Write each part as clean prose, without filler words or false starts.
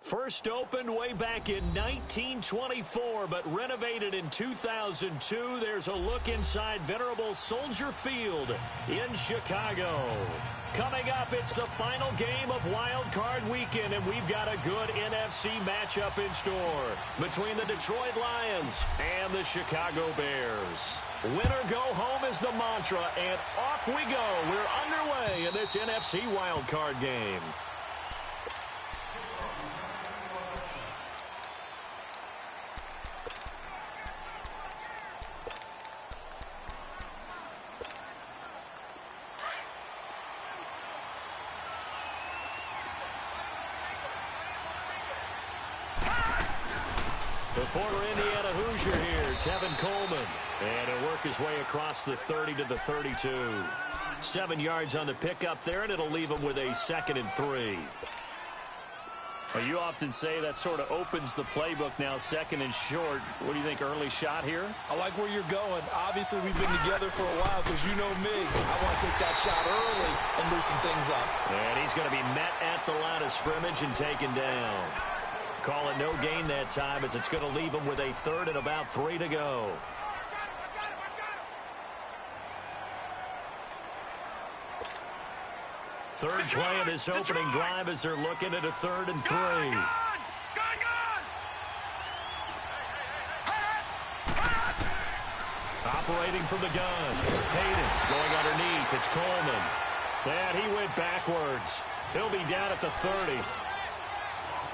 First opened way back in 1924, but renovated in 2002. There's a look inside venerable Soldier Field in Chicago. Coming up, it's the final game of Wild Card Weekend, and we've got a good NFC matchup in store between the Detroit Lions and the Chicago Bears. Win or go home is the mantra, and off we go. We're underway in this NFC Wild Card game. The former Indiana Hoosier here, Tevin Coleman. And he'll work his way across the 30 to the 32. 7 yards on the pickup there, and it'll leave him with a 2nd and 3. Well, you often say that sort of opens the playbook now, 2nd and short. What do you think, early shot here? I like where you're going. Obviously, we've been together for a while because you know me. I want to take that shot early and loosen things up. And he's going to be met at the line of scrimmage and taken down. Call it no gain that time as it's going to leave him with a 3rd and about 3 to go. Third play of this opening drive as they're looking at a 3rd and 3. Operating from the gun. Hayden going underneath. It's Coleman. And he went backwards. He'll be down at the 30.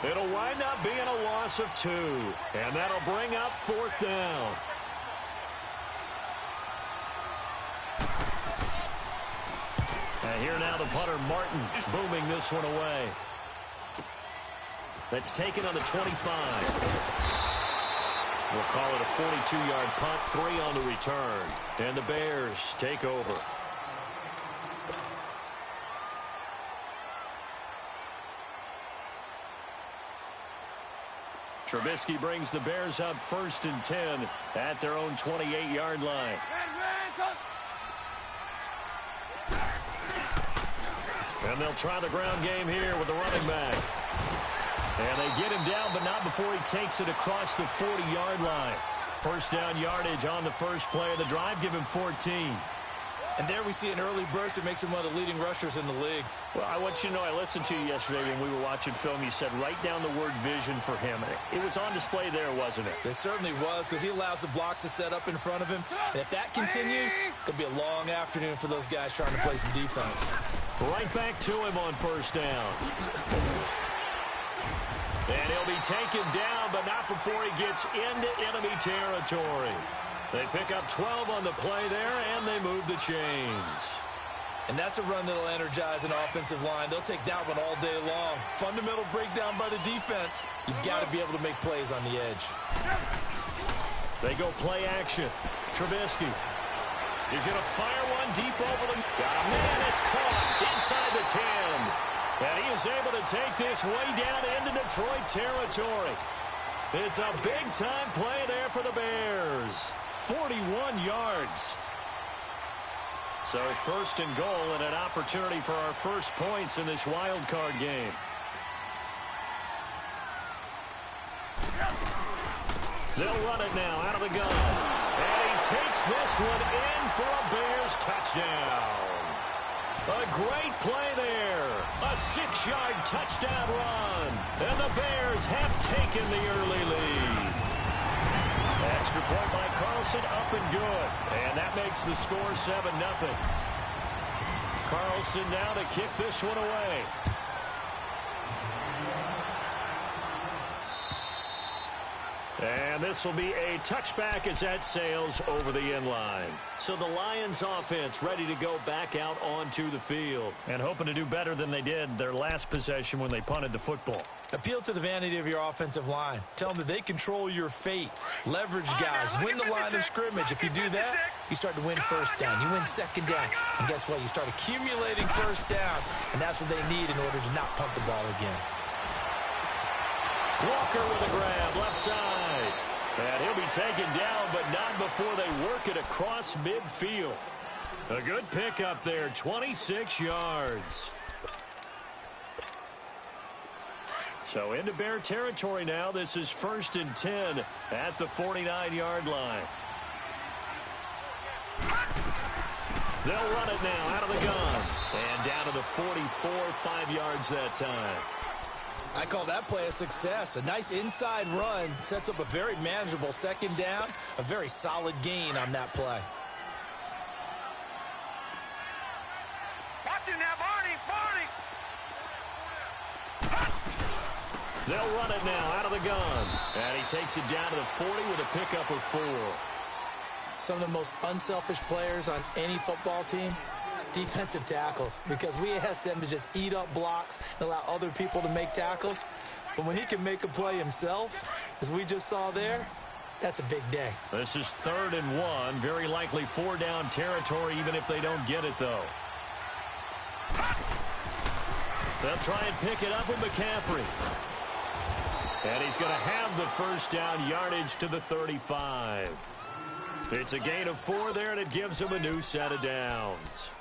It'll wind up being a loss of 2. And that'll bring up 4th down. And here now the punter, Martin, booming this one away. That's taken on the 25. We'll call it a 42-yard punt, 3 on the return. And the Bears take over. Trubisky brings the Bears up 1st and 10 at their own 28-yard line. And they'll try the ground game here with the running back. And they get him down, but not before he takes it across the 40-yard line. First down yardage on the first play of the drive. Give him 14. And there we see an early burst that makes him one of the leading rushers in the league. Well, I want you to know, I listened to you yesterday when we were watching film. You said write down the word vision for him. It was on display there, wasn't it? It certainly was, because he allows the blocks to set up in front of him. And if that continues, it'll be a long afternoon for those guys trying to play some defense. Right back to him on first down. And he'll be taken down, but not before he gets into enemy territory. They pick up 12 on the play there, and they move the chains. And that's a run that'll energize an offensive line. They'll take that one all day long. Fundamental breakdown by the defense. You've got to be able to make plays on the edge. They go play action. Trubisky. He's going to fire one deep over them. Got a man. It's caught inside the 10. And he is able to take this way down into Detroit territory. It's a big-time play there for the Bears. 41 yards. So 1st and goal and an opportunity for our first points in this wild card game. They'll run it now out of the gun. And he takes this one in for a Bears touchdown. A great play there. A 6-yard touchdown run. And the Bears have taken the early lead. Extra point by Carlson, up and good. And that makes the score 7-0. Carlson now to kick this one away. And this will be a touchback as that sails over the end line. So the Lions offense ready to go back out onto the field. And hoping to do better than they did their last possession when they punted the football. Appeal to the vanity of your offensive line. Tell them that they control your fate. Leverage guys. Win the line of scrimmage. If you do that, you start to win first down. You win 2nd down. And guess what? You start accumulating first downs. And that's what they need in order to not punt the ball again. Walker with a grab, left side. And he'll be taken down, but not before they work it across midfield. A good pickup there, 26 yards. So into Bear territory now. This is 1st and 10 at the 49-yard line. They'll run it now out of the gun. And down to the 44, 5 yards that time. I call that play a success. A nice inside run sets up a very manageable 2nd down. A very solid gain on that play. Watch it now, Barney! They'll run it now out of the gun. And he takes it down to the 40 with a pickup of 4. Some of the most unselfish players on any football team, defensive tackles, because we ask them to just eat up blocks and allow other people to make tackles. But when he can make a play himself, as we just saw there, that's a big day. This is 3rd and 1. Very likely 4-down territory, even if they don't get it, though. They'll try and pick it up with McCaffrey. And he's going to have the 1st down, yardage to the 35. It's a gain of 4 there, and it gives him a new set of downs.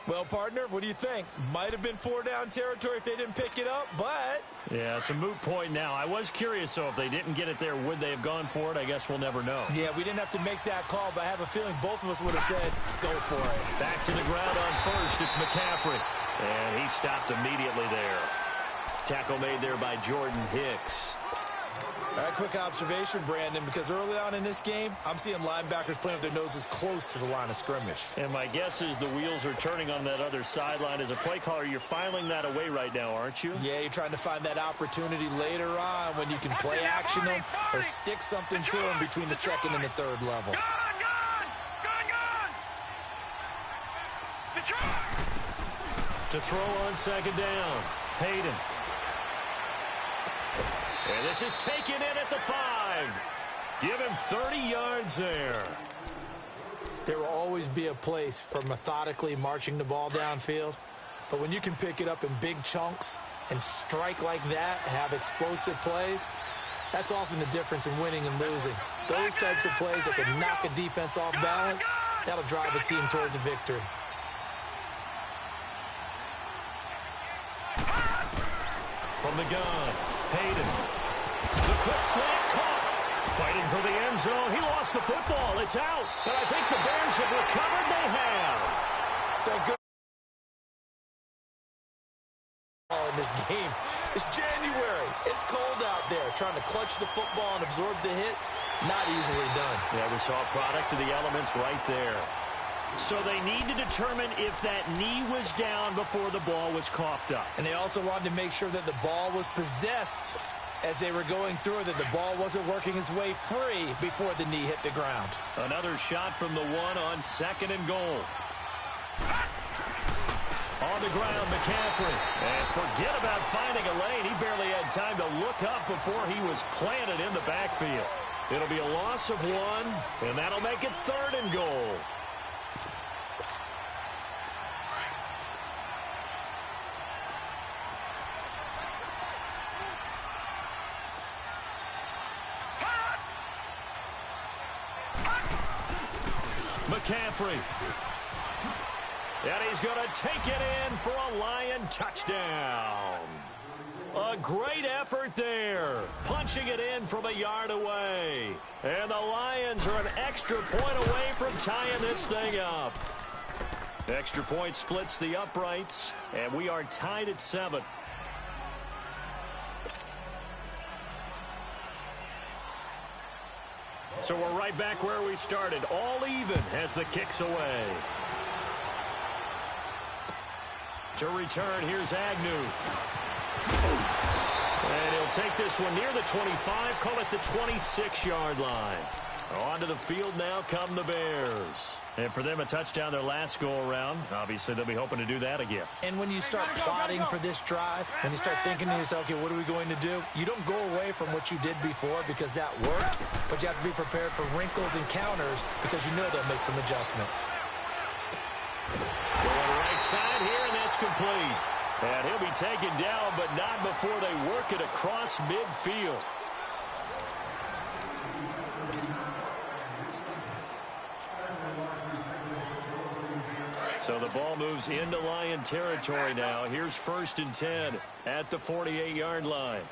Well, partner, what do you think? Might have been 4-down territory if they didn't pick it up, but... Yeah, it's a moot point now. I was curious, so if they didn't get it there, would they have gone for it? I guess we'll never know. Yeah, we didn't have to make that call, but I have a feeling both of us would have said, go for it. Back to the ground on 1st. It's McCaffrey. And he stopped immediately there. Tackle made there by Jordan Hicks. All right, quick observation, Brandon, because early on in this game, I'm seeing linebackers playing with their noses close to the line of scrimmage. And my guess is the wheels are turning on that other sideline. As a play caller, you're filing that away right now, aren't you? Yeah, you're trying to find that opportunity later on when you can play action them or stick something to them between the 2nd and the 3rd level. Gun! To throw on 2nd down. Hayden. And this is taken in at the 5. Give him 30 yards there. There will always be a place for methodically marching the ball downfield. But when you can pick it up in big chunks and strike like that, have explosive plays, that's often the difference in winning and losing. Those types of plays that can knock a defense off balance, that'll drive a team towards a victory. From the gun, Hayden. The quick slant caught. Fighting for the end zone. He lost the football. It's out. But I think the Bears have recovered. They have. Thank goodness. In this game, it's January. It's cold out there. Trying to clutch the football and absorb the hits, not easily done. Yeah, we saw a product of the elements right there. So they need to determine if that knee was down before the ball was coughed up. And they also wanted to make sure that the ball was possessed as they were going through, that the ball wasn't working its way free before the knee hit the ground. Another shot from the 1 on 2nd and goal. On the ground, McCaffrey. And forget about finding a lane. He barely had time to look up before he was planted in the backfield. It'll be a loss of 1, and that'll make it 3rd and goal. McCaffrey. And he's going to take it in for a Lion touchdown. A great effort there. Punching it in from a yard away. And the Lions are an extra point away from tying this thing up. Extra point splits the uprights, and we are tied at 7. So we're right back where we started. All even as the kick's away. To return, here's Agnew. And he'll take this one near the 25, call it the 26-yard line. Onto the field now come the Bears. And for them, a touchdown their last go-around. Obviously, they'll be hoping to do that again. And when you start plotting for this drive, when you start thinking to yourself, okay, what are we going to do? You don't go away from what you did before because that worked, but you have to be prepared for wrinkles and counters because you know they'll make some adjustments. Going right side here, and that's complete. And he'll be taken down, but not before they work it across midfield. So the ball moves into Lion territory now. Here's 1st and 10 at the 48-yard line.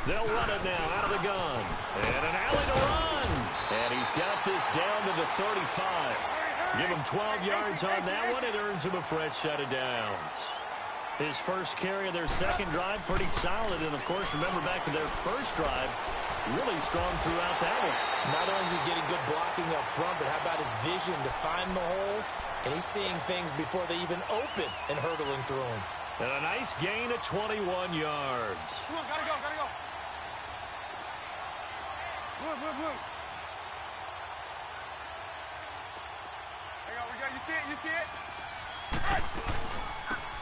They'll run it now out of the gun. And an alley to run. And he's got this down to the 35. Give him 12 yards on that one. It earns him a fresh set of downs. His first carry of their second drive, pretty solid. And, of course, remember back to their first drive, really strong throughout that one. Not only is he getting good blocking up front, but how about his vision to find the holes? And he's seeing things before they even open and hurdling through them. And a nice gain of 21 yards. Come on, gotta go, gotta go. Move. There you go, you see it?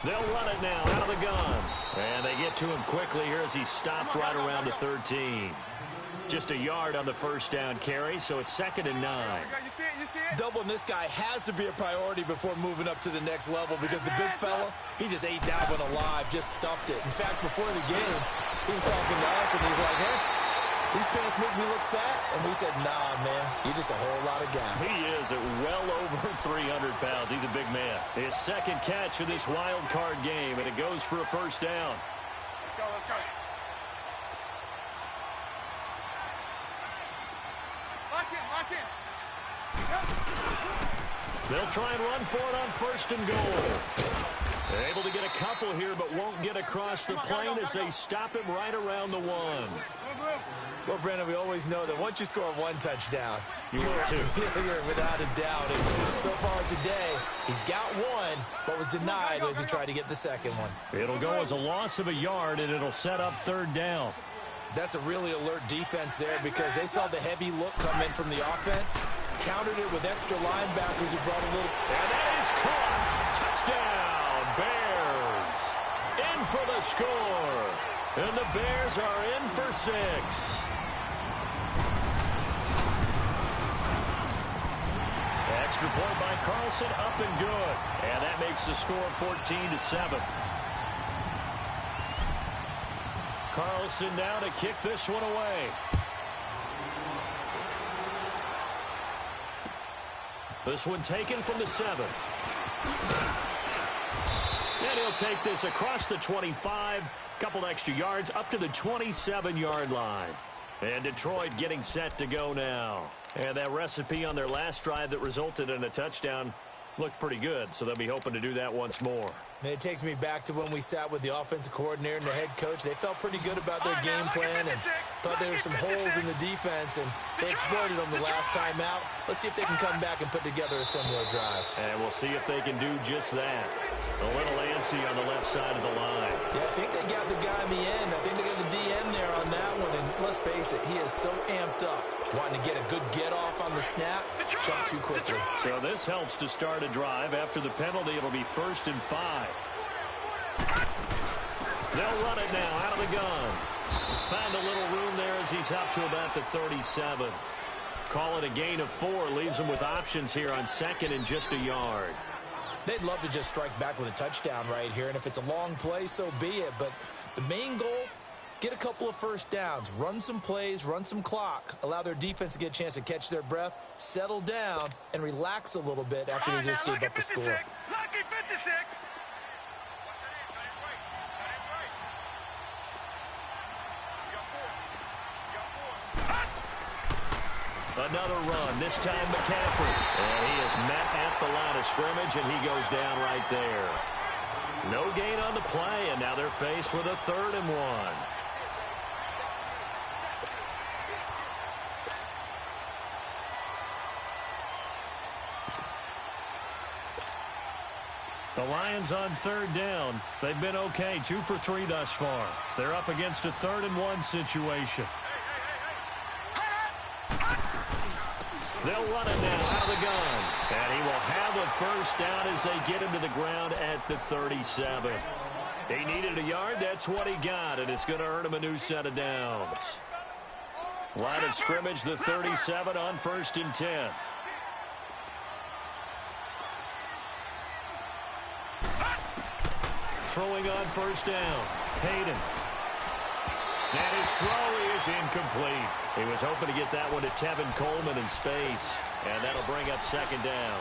They'll run it now out of the gun. And they get to him quickly here as he stopped right around the 13. Just a yard on the first down carry, so it's 2nd and 9. You see it? Doubling this guy has to be a priority before moving up to the next level because the big fella, he just ate that one alive, just stuffed it. In fact, before the game, he was talking to us, and he's like, hey, these pants make me look fat. And we said, nah, man, you're just a whole lot of guy. He is at well over 300 pounds. He's a big man. His second catch of this wild card game, and it goes for a first down. Let's go. Lock in. They'll try and run for it on 1st and goal. They're able to get a couple here, but won't get across the plane as they stop him right around the 1. Well, Brandon, we always know that once you score one touchdown, you're without a doubt. And so far today, he's got one, but was denied as he tried to get the second one. It'll go as a loss of a yard, and it'll set up 3rd down. That's a really alert defense there because they saw the heavy look come in from the offense, countered it with extra linebackers who brought a little... And that is caught! Touchdown, Bears! In for the score! And the Bears are in for 6. Extra point by Carlson, up and good. And that makes the score 14-7. Carlson now to kick this one away. This one taken from the 7. And he'll take this across the 25. Couple extra yards up to the 27-yard line. And Detroit getting set to go now. And that recipe on their last drive that resulted in a touchdown looked pretty good, so they'll be hoping to do that once more. It takes me back to when we sat with the offensive coordinator and the head coach. They felt pretty good about their game plan and thought there were some holes in the defense, and they exploited them the last time out. Let's see if they can come back and put together a similar drive. And we'll see if they can do just that. A little antsy on the left side of the line. Yeah, I think they got the guy in the end. I think they got the DN there on that one, and let's face it, he is so amped up. Wanting to get a good get-off on the snap, jump too quickly. So this helps to start a drive. After the penalty, it'll be 1st and 5. They'll run it now out of the gun. Found a little room there as he's up to about the 37. Call it a gain of 4. Leaves him with options here on 2nd and just a yard. They'd love to just strike back with a touchdown right here, and if it's a long play, so be it. But the main goal, get a couple of first downs, run some plays, run some clock, allow their defense to get a chance to catch their breath, settle down, and relax a little bit after they just gave up a score. Lucky 56. Another run, this time McCaffrey. And he is met at the line of scrimmage, and he goes down right there. No gain on the play, and now they're faced with a 3rd and 1. The Lions on 3rd down. They've been okay, 2 for 3 thus far. They're up against a 3rd and 1 situation. They'll run it now out of the gun. And he will have a first down as they get him to the ground at the 37. He needed a yard. That's what he got, and it's going to earn him a new set of downs. Line of scrimmage, the 37 on 1st and 10. Throwing on 1st down. Hayden. And his throw is incomplete. He was hoping to get that one to Tevin Coleman in space. And that'll bring up 2nd down.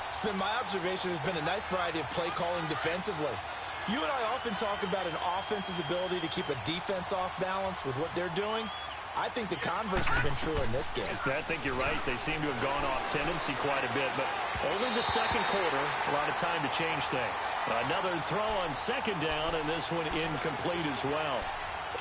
It's been my observation there's been a nice variety of play calling defensively. You and I often talk about an offense's ability to keep a defense off balance with what they're doing. I think the converse has been true in this game. I think you're right. They seem to have gone off tendency quite a bit, but only the second quarter, a lot of time to change things. Another throw on second down, and this one incomplete as well.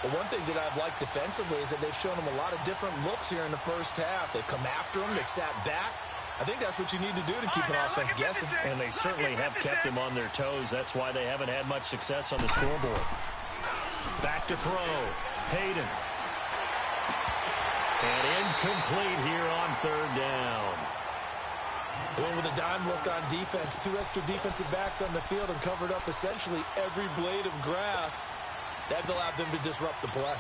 The one thing that I've liked defensively is that they've shown them a lot of different looks here in the first half. They've come after them. They've sat back. I think that's what you need to do to keep an offense guessing. And they certainly have kept them on their toes. That's why they haven't had much success on the scoreboard. Back to throw. Hayden. And incomplete here on third down. They went with a dime look on defense. 2 extra defensive backs on the field and covered up essentially every blade of grass. That allowed them to disrupt the play.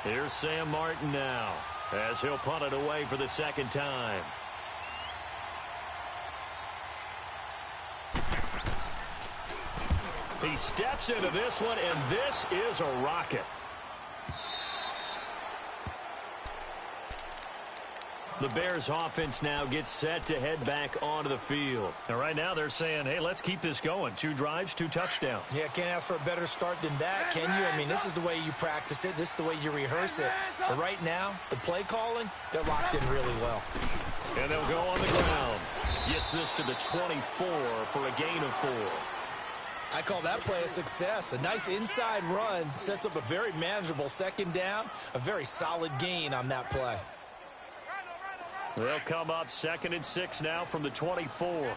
Here's Sam Martin now as he'll punt it away for the second time. He steps into this one, and this is a rocket. The Bears offense now gets set to head back onto the field. And right now they're saying, hey, let's keep this going. 2 drives, 2 touchdowns. Yeah, can't ask for a better start than that, can you? I mean, this is the way you practice it. This is the way you rehearse it. But right now, the play calling, they're locked in really well. And they'll go on the ground. Gets this to the 24 for a gain of 4. I call that play a success. A nice inside run sets up a very manageable second down. A very solid gain on that play. They'll come up 2nd and 6 now from the 24.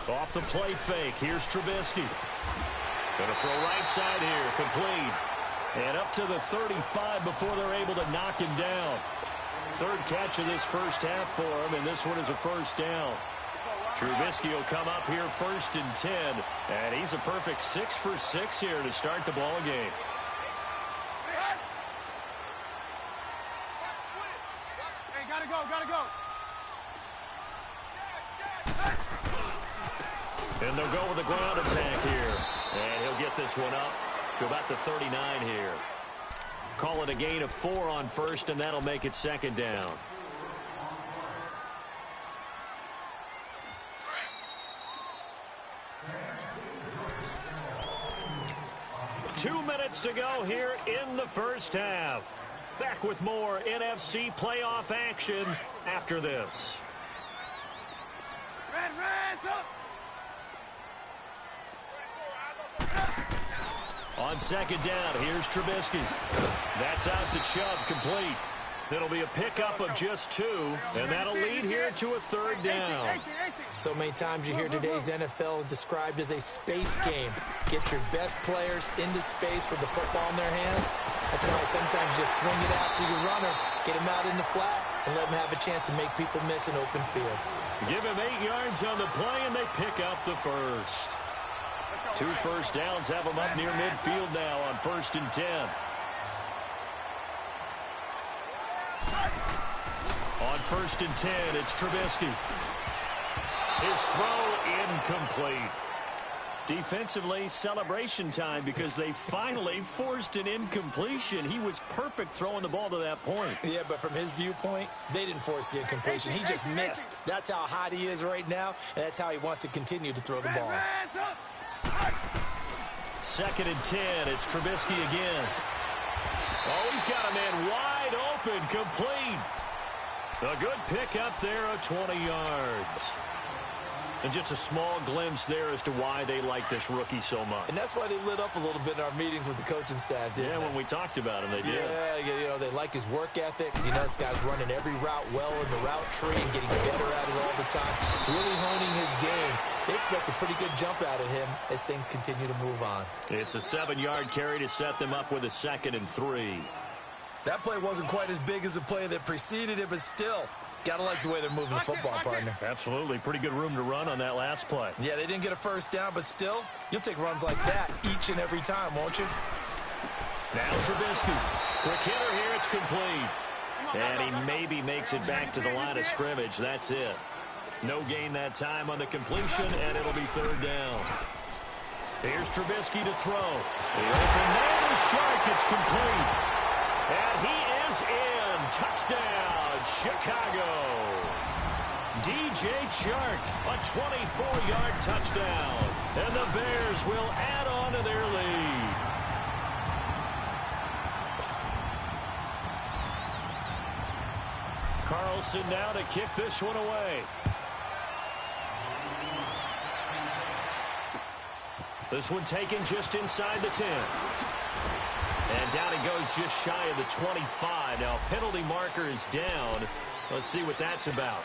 Off the play fake. Here's Trubisky. Gonna throw right side here. Complete. And up to the 35 before they're able to knock him down. 3rd catch of this first half for him, and this one is a first down. Trubisky will come up here 1st and 10, and he's a perfect 6 for 6 here to start the ball game. Hey, gotta go. And they'll go with the ground attack here. And he'll get this one up to about the 39 here. Call it a gain of 4 on first, and that'll make it second down. Two minutes to go here in the first half. Back with more NFC playoff action after this. On second down, here's Trubisky. That's out to Chubb, complete. It'll be a pickup of just 2, and that'll lead here to a 3rd down. So many times you hear today's NFL described as a space game. Get your best players into space with the football in their hands. That's why sometimes you just swing it out to your runner, get him out in the flat, and let him have a chance to make people miss an open field. Give him 8 yards on the play, and they pick up the first. 2 first downs have them up near midfield now on 1st and 10. On 1st and 10, it's Trubisky. His throw incomplete. Defensively, celebration time because they finally forced an incompletion. He was perfect throwing the ball to that point. Yeah, but from his viewpoint, they didn't force the incompletion. He just missed. That's how hot he is right now, and that's how he wants to continue to throw the ball. 2nd and 10, it's Trubisky again. Oh, he's got a man wide open, complete. A good pickup there of 20 yards. And just a small glimpse there as to why they like this rookie so much. And that's why they lit up a little bit in our meetings with the coaching staff, didn't they? When we talked about him, they did. Yeah, you know, they like his work ethic. You know, this guy's running every route well in the route tree and getting better at it all the time. Really honing his game. They expect a pretty good jump out of him as things continue to move on. It's a 7-yard carry to set them up with a 2nd and 3. That play wasn't quite as big as the play that preceded it, but still, gotta like the way they're moving the football, partner. Absolutely. Pretty good room to run on that last play. Yeah, they didn't get a first down, but still, you'll take runs like that each and every time, won't you? Now Trubisky. Quick hitter here. It's complete. And he maybe makes it back to the line of scrimmage. That's it. No gain that time on the completion, and it'll be 3rd down. Here's Trubisky to throw. The open man is Shark. It's complete. And he is in. Touchdown, Chicago. DJ Chark, a 24-yard touchdown. And the Bears will add on to their lead. Carlson now to kick this one away. This one taken just inside the 10. And down it goes just shy of the 25. Now penalty marker is down. Let's see what that's about.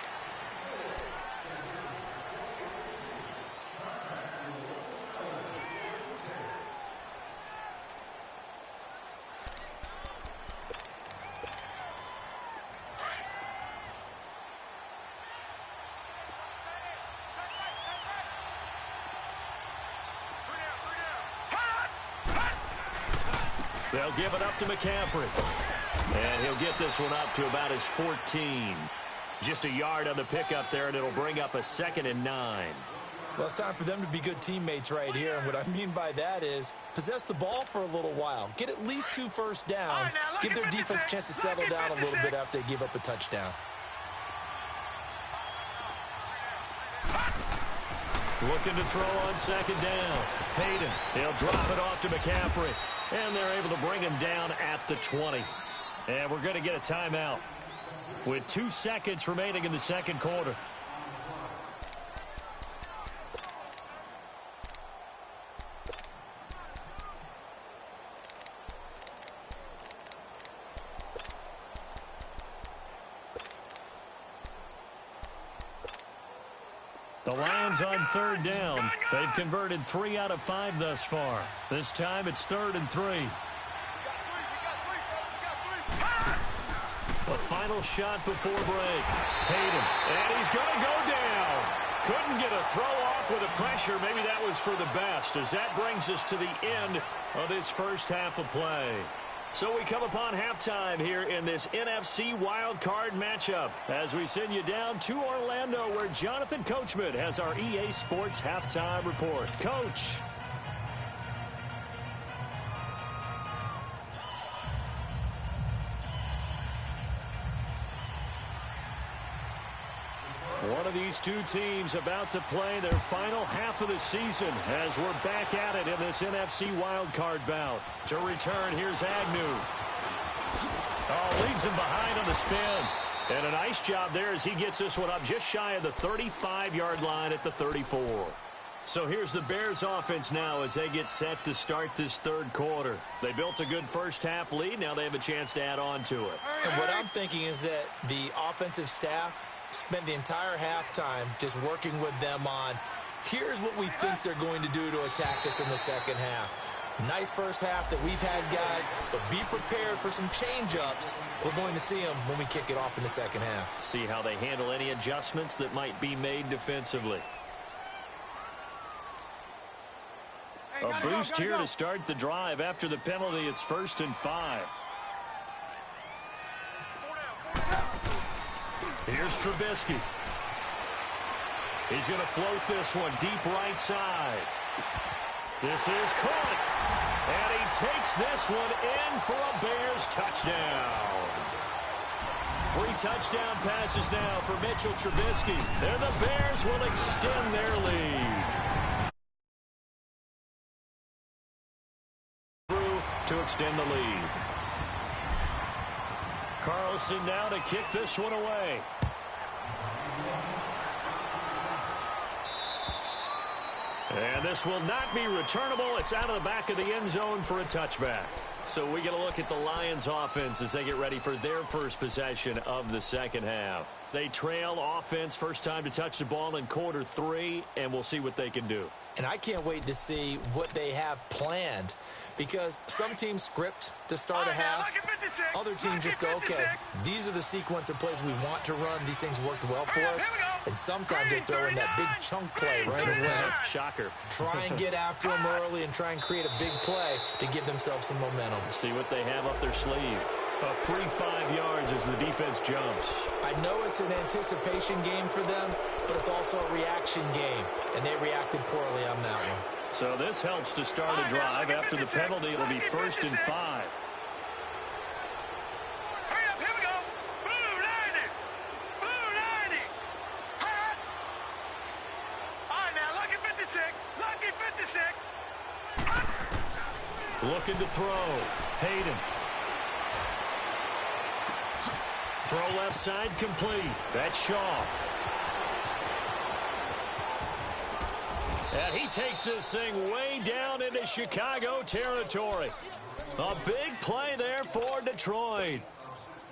They'll give it up to McCaffrey. And he'll get this one up to about his 14. Just a yard on the pickup there, and it'll bring up a 2nd and 9. Well, it's time for them to be good teammates right here. And what I mean by that is possess the ball for a little while. Get at least 2 first downs. Give their defense a chance to settle down a little bit after they give up a touchdown. Looking to throw on 2nd down. Hayden, he'll drop it off to McCaffrey. And they're able to bring him down at the 20. And we're going to get a timeout with 2 seconds remaining in the second quarter. The Lions on 3rd down. They've converted 3 out of 5 thus far. This time it's 3rd and 3. The final shot before break. Hayden, and he's going to go down. Couldn't get a throw off with the pressure. Maybe that was for the best, as that brings us to the end of this first half of play. So we come upon halftime here in this NFC wildcard matchup as we send you down to Orlando, where Jonathan Coachman has our EA Sports halftime report. Coach. One of these two teams about to play their final half of the season as we're back at it in this NFC wildcard bout. To return, here's Agnew. Oh, leaves him behind on the spin. And a nice job there as he gets this one up just shy of the 35-yard line at the 34. So here's the Bears offense now as they get set to start this third quarter. They built a good first half lead. Now they have a chance to add on to it. And what I'm thinking is that the offensive staff spent the entire halftime just working with them on, here's what we think they're going to do to attack us in the second half. Nice first half that we've had, guys, but be prepared for some change-ups. We're going to see them when we kick it off in the second half. See how they handle any adjustments that might be made defensively. A boost here to start the drive. After the penalty, it's 1st and 5. Here's Trubisky. He's going to float this one deep right side. This is caught. And he takes this one in for a Bears touchdown. 3 touchdown passes now for Mitchell Trubisky. And the Bears will extend their lead. To extend the lead. Carlson now to kick this one away. And this will not be returnable. It's out of the back of the end zone for a touchback. So we get a look at the Lions offense as they get ready for their first possession of the second half. They trail offense, first time to touch the ball in quarter 3, and we'll see what they can do. And I can't wait to see what they have planned, because some teams script to start a half. Other teams just go, okay, these are the sequence of plays we want to run. These things worked well for us. And sometimes they throw in that big chunk play right away. Shocker. Try and get after them early and try and create a big play to give themselves some momentum. See what they have up their sleeve. A free 5 yards as the defense jumps. I know it's an anticipation game for them, but it's also a reaction game, and they reacted poorly on that one. So this helps to start a drive. After the penalty, it'll be 1st and 5. looking to throw. Hayden. Throw left side complete. That's Shaw. And he takes this thing way down into Chicago territory. A big play there for Detroit.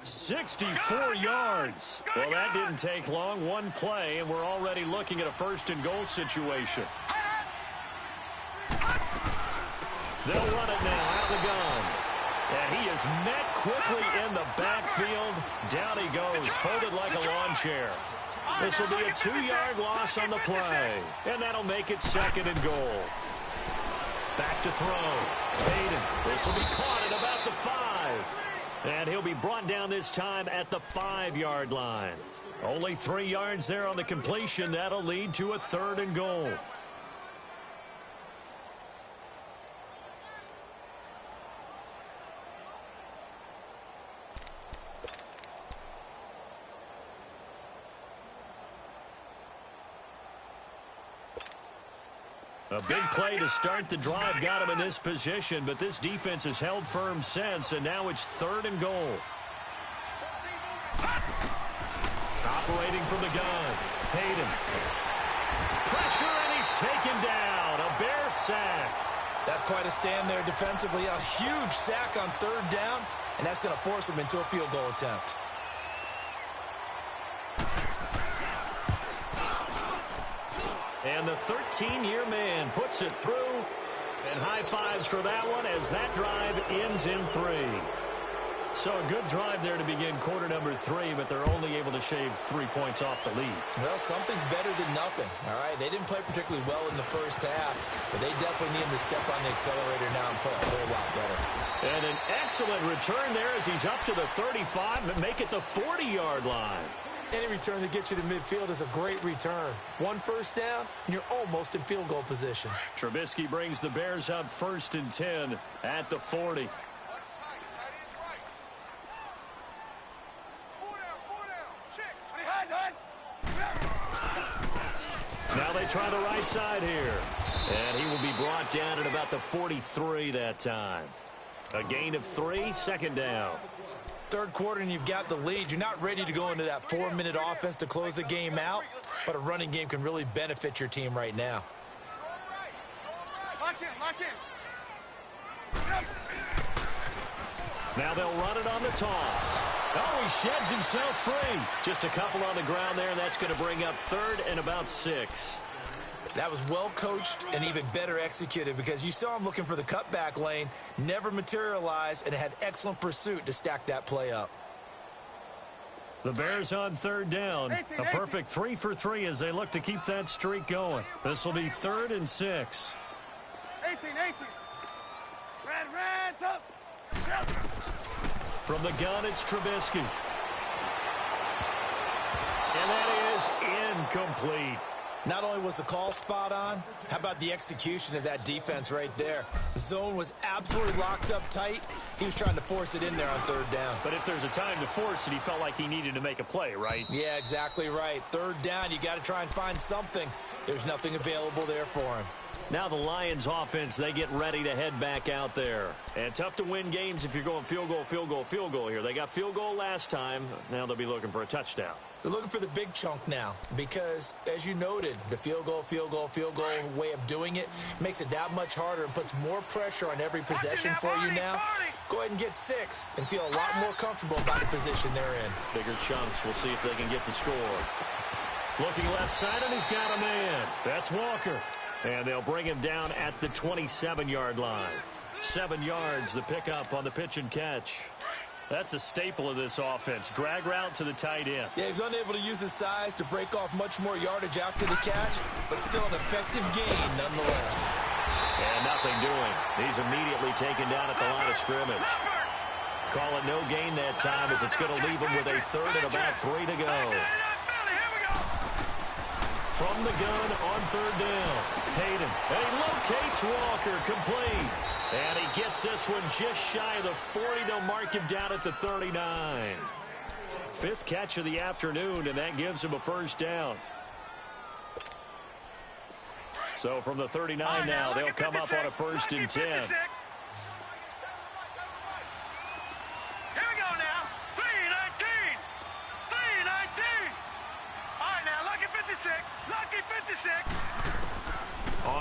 64 yards. Well, that didn't take long. One play, and we're already looking at a first-and-goal situation. They'll run it now out of the gun. And he is met quickly in the backfield. Down he goes, folded like a lawn chair. This will be a 2-yard loss on the play. And that'll make it second and goal. Back to throw. Hayden. This will be caught at about the 5. And he'll be brought down this time at the 5-yard line. Only 3 yards there on the completion. That'll lead to a third and goal. A big play to start the drive got him in this position, but this defense has held firm since, and now it's third and goal. Operating from the gun, Hayden. Pressure, and he's taken down. A Bear sack. That's quite a stand there defensively. A huge sack on third down, and that's going to force him into a field goal attempt. And the 13-year man puts it through. And high fives for that one as that drive ends in 3. So a good drive there to begin quarter number 3, but they're only able to shave 3 points off the lead. Well, something's better than nothing, all right? They didn't play particularly well in the first half, but they definitely need him to step on the accelerator now and play a whole lot better. And an excellent return there as he's up to the 35 and make it the 40-yard line. Any return that gets you to midfield is a great return. 1 first down, and you're almost in field goal position. Trubisky brings the Bears up 1st and 10 at the 40. Now they try the right side here. And he will be brought down at about the 43 that time. A gain of 3, second down. Third quarter and you've got the lead. You're not ready to go into that 4-minute offense to close the game out, but a running game can really benefit your team right now. Lock in. Now they'll run it on the toss. Oh, he sheds himself free. Just a couple on the ground there. That's going to bring up third and about 6. That was well coached and even better executed because you saw him looking for the cutback lane, never materialized, and had excellent pursuit to stack that play up. The Bears on third down. A perfect 3 for 3 as they look to keep that streak going. This will be 3rd and 6. 18. Reds up. From the gun, it's Trubisky. And that is incomplete. Not only was the call spot on, how about the execution of that defense right there? The zone was absolutely locked up tight. He was trying to force it in there on third down. But if there's a time to force it, he felt like he needed to make a play, right? Yeah, exactly right. Third down, you got to try and find something. There's nothing available there for him. Now the Lions offense, they get ready to head back out there. And tough to win games if you're going field goal here. They got field goal last time. Now they'll be looking for a touchdown. They're looking for the big chunk now because, as you noted, the field goal way of doing it makes it that much harder and puts more pressure on every possession for you now. Go ahead and get 6 and feel a lot more comfortable about the position they're in. Bigger chunks. We'll see if they can get the score. Looking left side, and he's got a man. That's Walker. And they'll bring him down at the 27-yard line. 7 yards, the pickup on the pitch and catch. That's a staple of this offense. Drag route to the tight end. Yeah, he was unable to use his size to break off much more yardage after the catch, but still an effective gain nonetheless. And nothing doing. He's immediately taken down at the line of scrimmage. Call it no gain that time as it's going to leave him with a 3rd and about 3 to go. From the gun on 3rd down. Hayden. And he locates Walker complete. And he gets this one just shy of the 40. They'll mark him down at the 39. 5th catch of the afternoon, and that gives him a first down. So from the 39 now, they'll come up on a 1st and 10.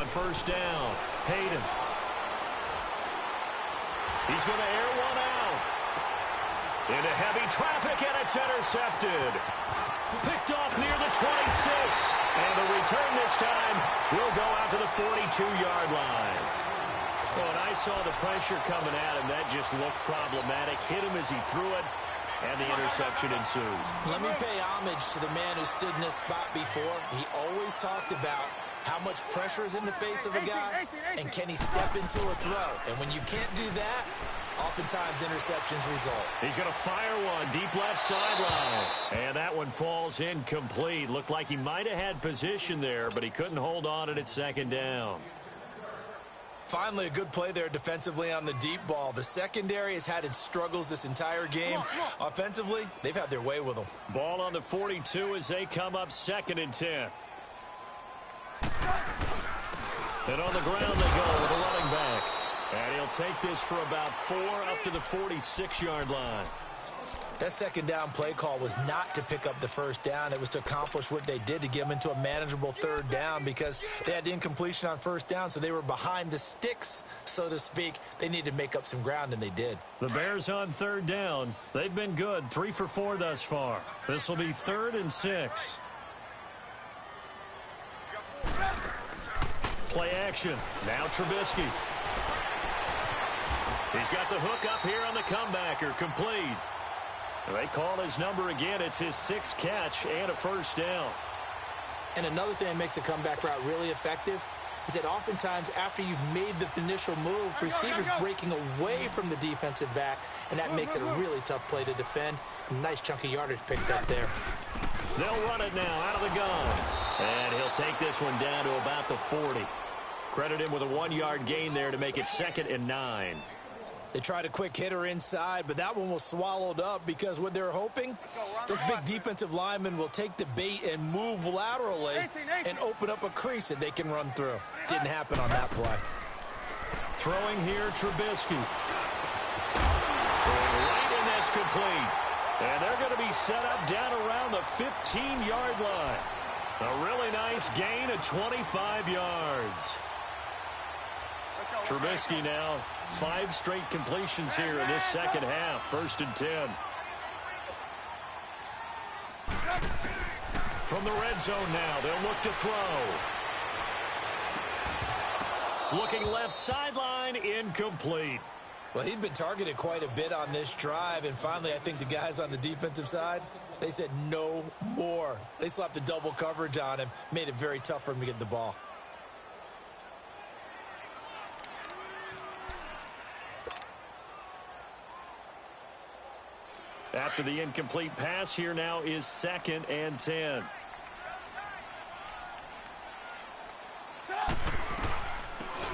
first down. Hayden. He's going to air one out. Into heavy traffic, and it's intercepted. Picked off near the 26. And the return this time will go out to the 42-yard line. So when I saw the pressure coming at him, that just looked problematic. Hit him as he threw it, and the interception ensues. Let me pay homage to the man who stood in this spot before. He always talked about how much pressure is in the face of a guy, and can he step into a throw. And when you can't do that, oftentimes interceptions result. He's going to fire one deep left sideline. And that one falls incomplete. Looked like he might have had position there, but he couldn't hold on at second down. Finally, a good play there defensively on the deep ball. The secondary has had its struggles this entire game. Offensively, they've had their way with them. Ball on the 42 as they come up 2nd and 10. And on the ground they go with a running back. And he'll take this for about 4 up to the 46-yard line. That second down play call was not to pick up the first down. It was to accomplish what they did, to get them into a manageable third down, because they had incompletion on first down, so they were behind the sticks, so to speak. They needed to make up some ground, and they did. The Bears on third down. They've been good, 3 for 4 thus far. This will be 3rd and 6. Play action. Now Trubisky. He's got the hook up here on the comebacker. Complete. They call his number again. It's his 6th catch and a first down. And another thing that makes a comeback route really effective is that oftentimes after you've made the initial move, receivers breaking away from the defensive back, and that makes it a really tough play to defend. A nice chunk of yardage picked up there. They'll run it now out of the gun. And he'll take this one down to about the 40. Credit him with a 1-yard gain there to make it 2nd and 9. They tried a quick hitter inside, but that one was swallowed up because what they're hoping, this big defensive lineman will take the bait and move laterally and open up a crease that they can run through. Didn't happen on that play. Throwing here, Trubisky. Throwing right, and that's complete. And they're going to be set up down around the 15-yard line. A really nice gain of 25 yards. Trubisky now, 5 straight completions here in this second half. 1st and 10. From the red zone now, they'll look to throw. Looking left sideline, incomplete. Well, he'd been targeted quite a bit on this drive, and finally I think the guys on the defensive side, they said no more. They slapped the double coverage on him, made it very tough for him to get the ball. After the incomplete pass, here now is 2nd and 10.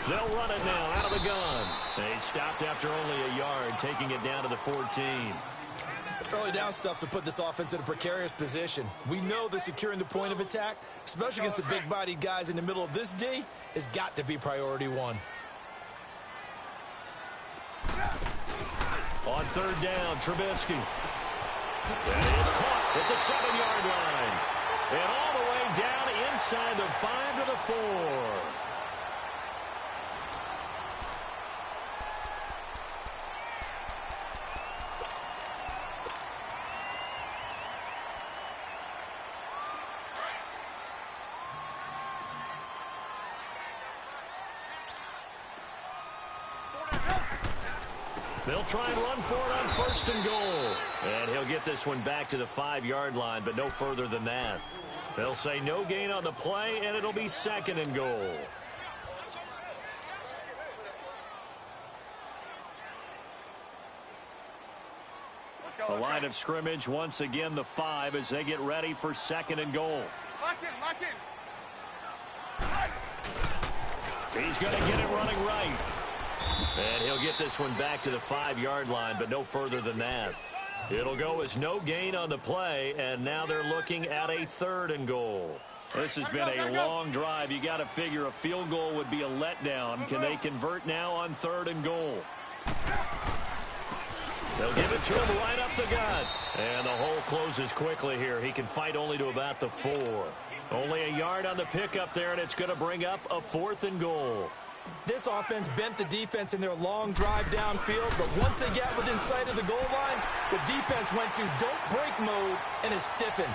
They'll run it now out of the gun. They stopped after only a yard, taking it down to the 14. Early down stuff to put this offense in a precarious position. We know that securing the point of attack, especially against the big-bodied guys in the middle of this D, has got to be priority 1. On 3rd down, Trubisky. And it's caught at the 7-yard line. And all the way down inside the 5 to the 4. They'll try and run for it on 1st and goal. And he'll get this one back to the 5-yard line, but no further than that. They'll say no gain on the play, and it'll be 2nd and goal. The line of scrimmage, once again, the 5 as they get ready for 2nd and goal. Lock in. He's going to get it running right. And he'll get this one back to the 5-yard line, but no further than that. It'll go as no gain on the play, and now they're looking at a 3rd and goal. This has been a long drive. You got to figure a field goal would be a letdown. Can they convert now on 3rd and goal? They'll give it to him right up the gut. And the hole closes quickly here. He can fight only to about the 4. Only a yard on the pickup there, and it's going to bring up a 4th and goal. This offense bent the defense in their long drive downfield, but once they got within sight of the goal line, the defense went to don't break mode and is stiffened.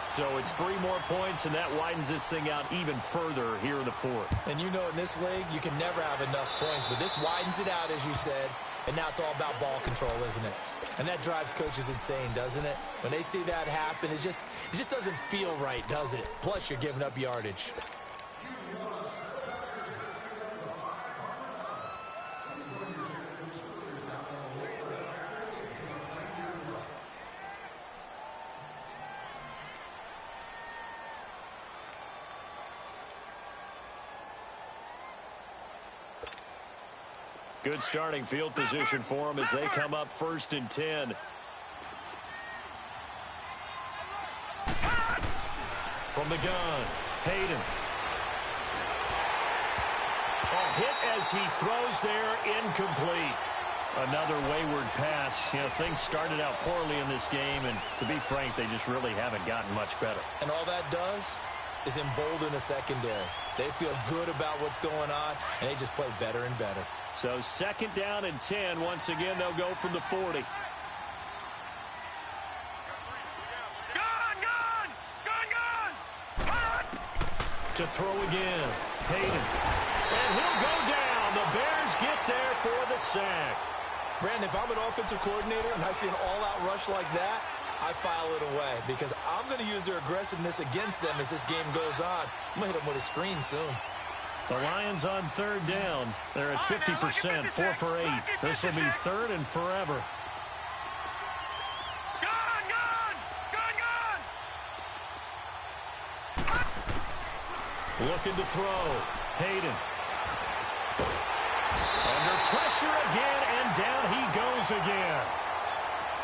So it's 3 more points, and that widens this thing out even further here in the 4th. And you know in this league, you can never have enough points, but this widens it out, as you said, and now it's all about ball control, isn't it? And that drives coaches insane, doesn't it? When they see that happen, it just doesn't feel right, does it? Plus, you're giving up yardage. Good starting field position for them as they come up 1st and 10. From the gun, Hayden. A hit as he throws there, incomplete. Another wayward pass. You know, things started out poorly in this game, and to be frank, they just really haven't gotten much better. And all that does is embolden a secondary. They feel good about what's going on, and they just play better and better. So 2nd down and 10. Once again, they'll go from the 40. To throw again. Hayden. And he'll go down. The Bears get there for the sack. Brandon, if I'm an offensive coordinator and I see an all-out rush like that, I file it away because I'm going to use their aggressiveness against them as this game goes on. I'm going to hit them with a screen soon. The Lions on 3rd down. They're at 50%, 4 for 8. This will be 3rd and forever. Looking to throw. Hayden. Under pressure again, and down he goes again.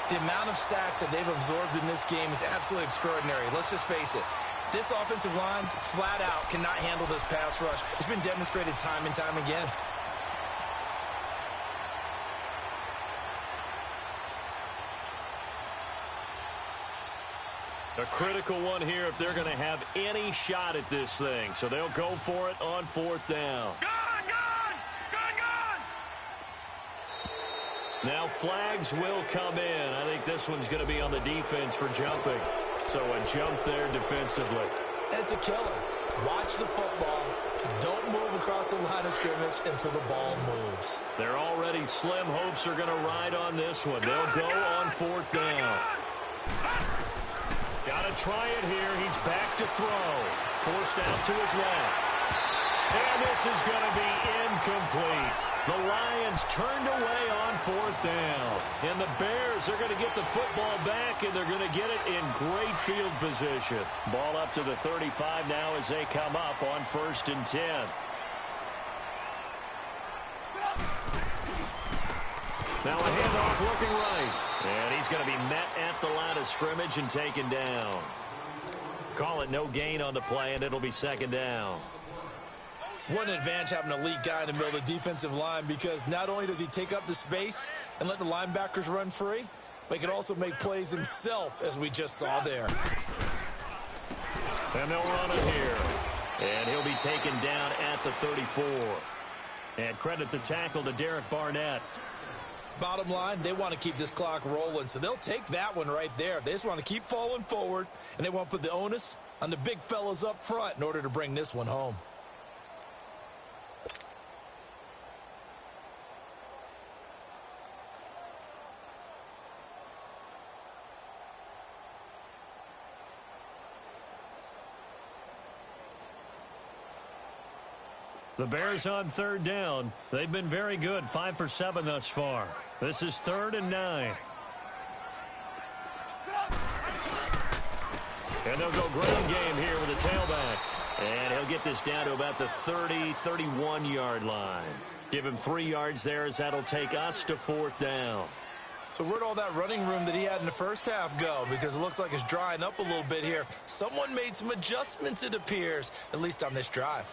The amount of sacks that they've absorbed in this game is absolutely extraordinary. Let's just face it. This offensive line, flat out, cannot handle this pass rush. It's been demonstrated time and time again. A critical one here if they're going to have any shot at this thing. So they'll go for it on 4th down. Now flags will come in. I think this one's going to be on the defense for jumping. So a jump there defensively. And it's a killer. Watch the football. Don't move across the line of scrimmage until the ball moves. They're already slim hopes are going to ride on this one. They'll go on 4th down. Got to try it here. He's back to throw. Forced out to his left. And this is going to be incomplete. The Lions turned away on 4th down. And the Bears are going to get the football back, and they're going to get it in great field position. Ball up to the 35 now as they come up on 1st and 10. Now a handoff looking right. And he's going to be met at the line of scrimmage and taken down. Call it no gain on the play, and it'll be 2nd down. What an advantage having an elite guy in the middle of the defensive line, because not only does he take up the space and let the linebackers run free, but he can also make plays himself, as we just saw there. And they'll run it here. And he'll be taken down at the 34. And credit the tackle to Derek Barnett. Bottom line, they want to keep this clock rolling, so they'll take that one right there. They just want to keep falling forward, and they want to put the onus on the big fellas up front in order to bring this one home. The Bears on 3rd down. They've been very good, 5 for 7 thus far. This is 3rd and 9. And they'll go ground game here with a tailback. And he'll get this down to about the 30, 31-yard line. Give him 3 yards there as that'll take us to 4th down. So where'd all that running room that he had in the first half go? Because it looks like it's drying up a little bit here. Someone made some adjustments, it appears, at least on this drive.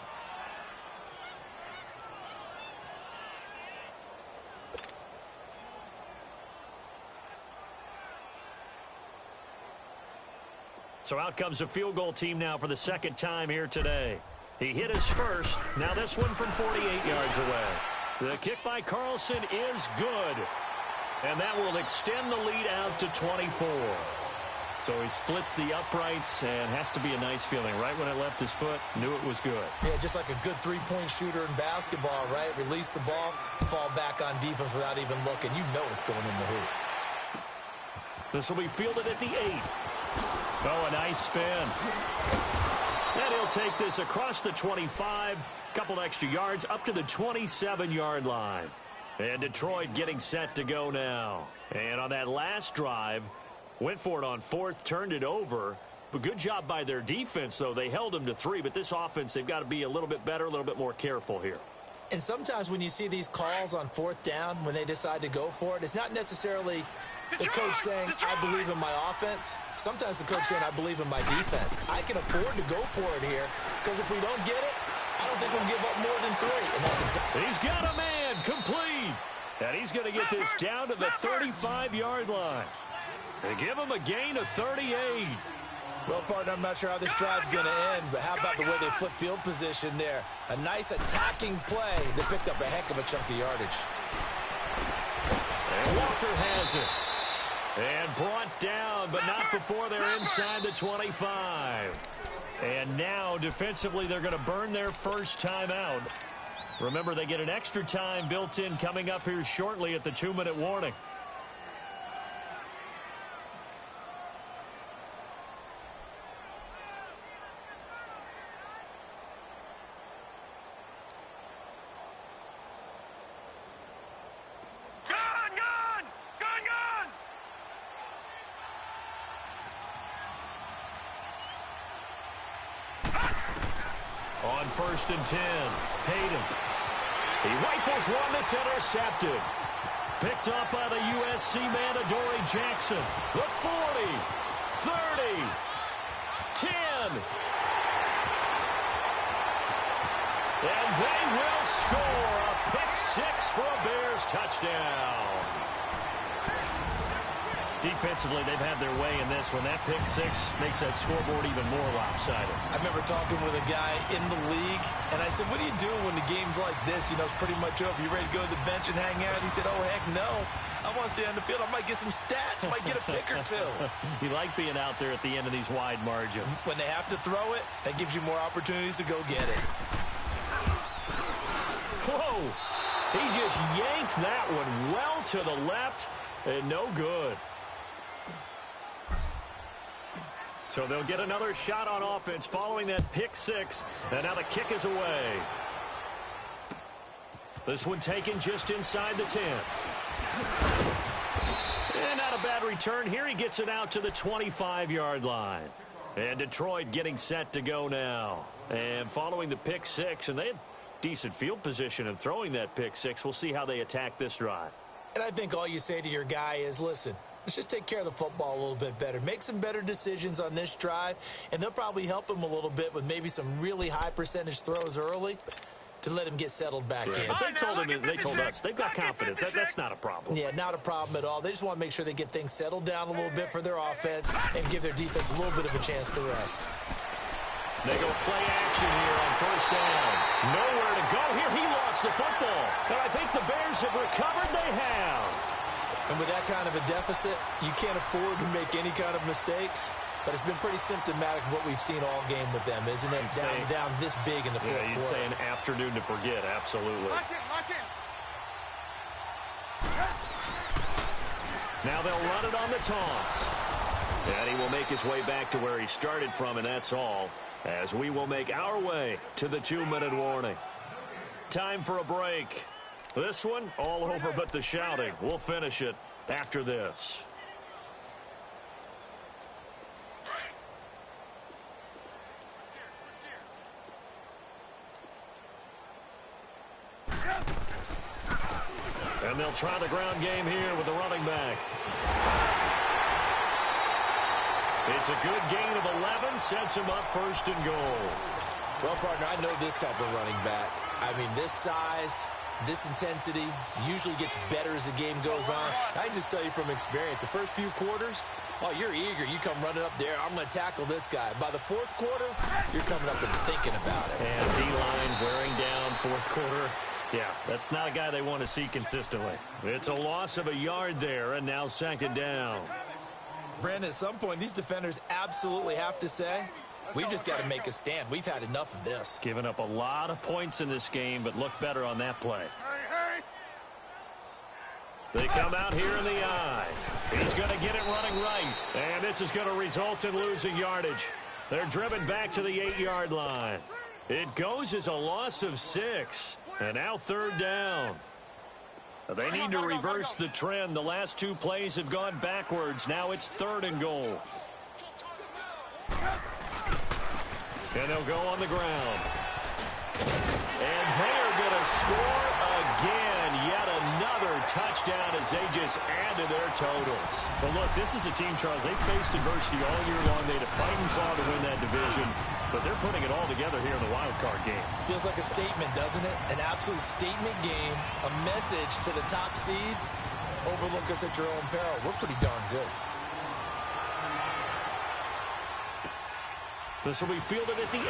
So out comes a field goal team now for the second time here today. He hit his first. Now this one from 48 yards away. The kick by Carlson is good. And that will extend the lead out to 24. So he splits the uprights and has to be a nice feeling. Right when it left his foot, knew it was good. Yeah, just like a good three-point shooter in basketball, right? Release the ball, fall back on defense without even looking. You know it's going in the hoop. This will be fielded at the 8. Oh, a nice spin. And he'll take this across the 25. Couple extra yards up to the 27-yard line. And Detroit getting set to go now. And on that last drive, went for it on fourth, turned it over. But good job by their defense, though. They held them to 3. But this offense, they've got to be a little bit better, a little bit more careful here. And sometimes when you see these calls on fourth down, when they decide to go for it, it's not necessarily the coach saying, I believe in my offense. Sometimes the coach saying, I believe in my defense. I can afford to go for it here because if we don't get it, I don't think we'll give up more than 3. And that's exactly. He's got a man complete. And he's going to get this down to the 35-yard line. They give him a gain of 38. Well, partner, I'm not sure how this drive's going to end, but how about the way they flip field position there? A nice attacking play that picked up a heck of a chunk of yardage. And Walker has it. And brought down, but not before they're inside the 25. And now, defensively, they're going to burn their first timeout. Remember, they get an extra time built in coming up here shortly at the 2-minute warning. On 1st and 10, Hayden. He rifles one that's intercepted. Picked up by the USC man, Adoree Jackson. The 40, 30, 10. And they will score a pick 6 for a Bears touchdown. Defensively, they've had their way in this one. That pick 6 makes that scoreboard even more lopsided. I remember talking with a guy in the league, and I said, what do you do when the game's like this? You know, it's pretty much over. You ready to go to the bench and hang out? He said, oh, heck no. I want to stay on the field. I might get some stats. I might get a pick or 2. You like being out there at the end of these wide margins. When they have to throw it, that gives you more opportunities to go get it. Whoa! He just yanked that one well to the left, and no good. So they'll get another shot on offense following that pick 6. And now the kick is away. This one taken just inside the 10. And not a bad return here. He gets it out to the 25-yard line. And Detroit getting set to go now. And following the pick 6, and they had decent field position in throwing that pick 6. We'll see how they attack this drive. And I think all you say to your guy is, listen, let's just take care of the football a little bit better. Make some better decisions on this drive, and they'll probably help him a little bit with maybe some really high percentage throws early to let him get settled back in. But they told us they've got confidence. That's not a problem. Yeah, not a problem at all. They just want to make sure they get things settled down a little bit for their offense and give their defense a little bit of a chance to rest. They go play action here on 1st down. Nowhere to go here. He lost the football. And I think the Bears have recovered. They have. And with that kind of a deficit, you can't afford to make any kind of mistakes. But it's been pretty symptomatic of what we've seen all game with them, isn't it? Down this big in the fourth quarter. You'd say an afternoon to forget, absolutely. Lock in. Now they'll run it on the toss. And he will make his way back to where he started from, and that's all, as we will make our way to the 2-minute warning. Time for a break. This one, all over but the shouting. We'll finish it after this. And they'll try the ground game here with the running back. It's a good gain of 11, sets him up 1st and goal. Well, partner, I know this type of running back. I mean, this size, This intensity usually gets better as the game goes on. I can just tell you from experience, the first few quarters, oh, you're eager. You come running up there, I'm going to tackle this guy. By the fourth quarter, you're coming up and thinking about it. And D-line wearing down fourth quarter. Yeah, that's not a guy they want to see consistently. It's a loss of a yard there, and now second down. Brandon, at some point, these defenders absolutely have to say, we've just got to make a stand. We've had enough of this. Giving up a lot of points in this game, but look better on that play. They come out here in the eye. He's going to get it running right. And this is going to result in losing yardage. They're driven back to the 8-yard line. It goes as a loss of 6. And now third down. They need to reverse the trend. The last two plays have gone backwards. Now it's 3rd and goal. And they'll go on the ground. And they're going to score again. Yet another touchdown as they just add to their totals. Well, look, this is a team, Charles, they faced adversity all year long. They had to fight and claw to win that division. But they're putting it all together here in the wild card game. Feels like a statement, doesn't it? An absolute statement game. A message to the top seeds. Overlook us at your own peril. We're pretty darn good. This will be fielded at the 8.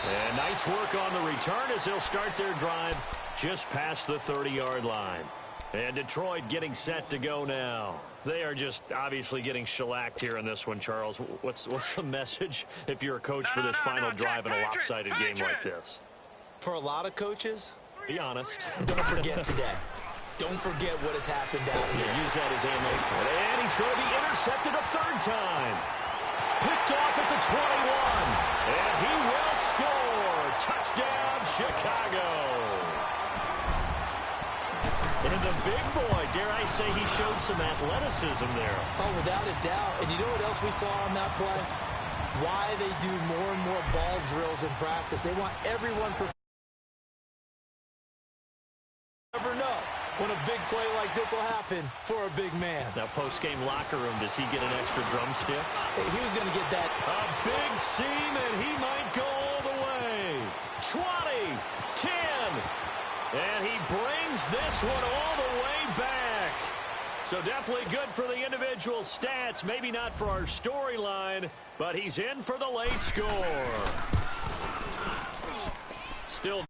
And nice work on the return as they'll start their drive just past the 30-yard line. And Detroit getting set to go now. They are just obviously getting shellacked here in this one, Charles. What's the message if you're a coach for this final drive in a lopsided game like this? For a lot of coaches, be honest. Don't forget today. Don't forget what has happened out here. Use that as ammo. And he's going to be intercepted a 3rd time. Picked off at the 21. And he will score. Touchdown, Chicago. And the big boy, dare I say, he showed some athleticism there. Oh, without a doubt. And you know what else we saw on that play? Why they do more and more ball drills in practice. They want everyone to never know when a big play like this will happen for a big man. Now, post-game locker room, does he get an extra drumstick? He was going to get that. A big seam, and he might go all the way. 20, 10, and he brings this one all the way back. So definitely good for the individual stats. Maybe not for our storyline, but he's in for the late score. Still